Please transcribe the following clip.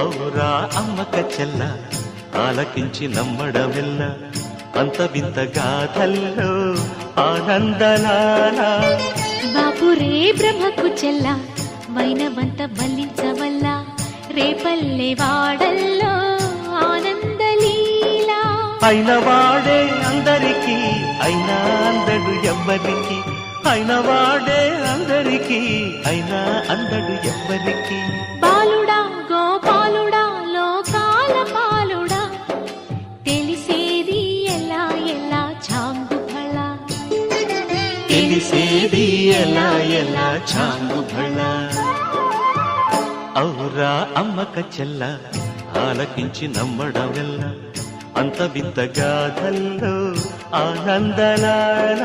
ఔరా అమ్మక చెల్ల ఆలకించి నమ్మడమెల్ల అంత వింత గాథల్లో ఆనందలాల బాపురే బ్రహ్మకు చెల్ల వైనవంత బలించవల్ల రేపల్లె వాడల్లో ఆనందలీల అయిన వాడే అందరికీ అయినా అందడు ఎవ్వరికి అయిన వాడే అందరికీ అయినా అందడు ఎవ్వరికి బాలుడా గోపాలుడా లోకాల పాలుడా తెలిసేది ఎలా ఎలా చాంగుఫళ తెలిసేది ఎలా ఎలా చాంగుఫళ ఔరా అమ్మక చెల్ల ఆలకించి నమ్మడమెల్ల అంత వింత గాథల్లో ఆనందలాల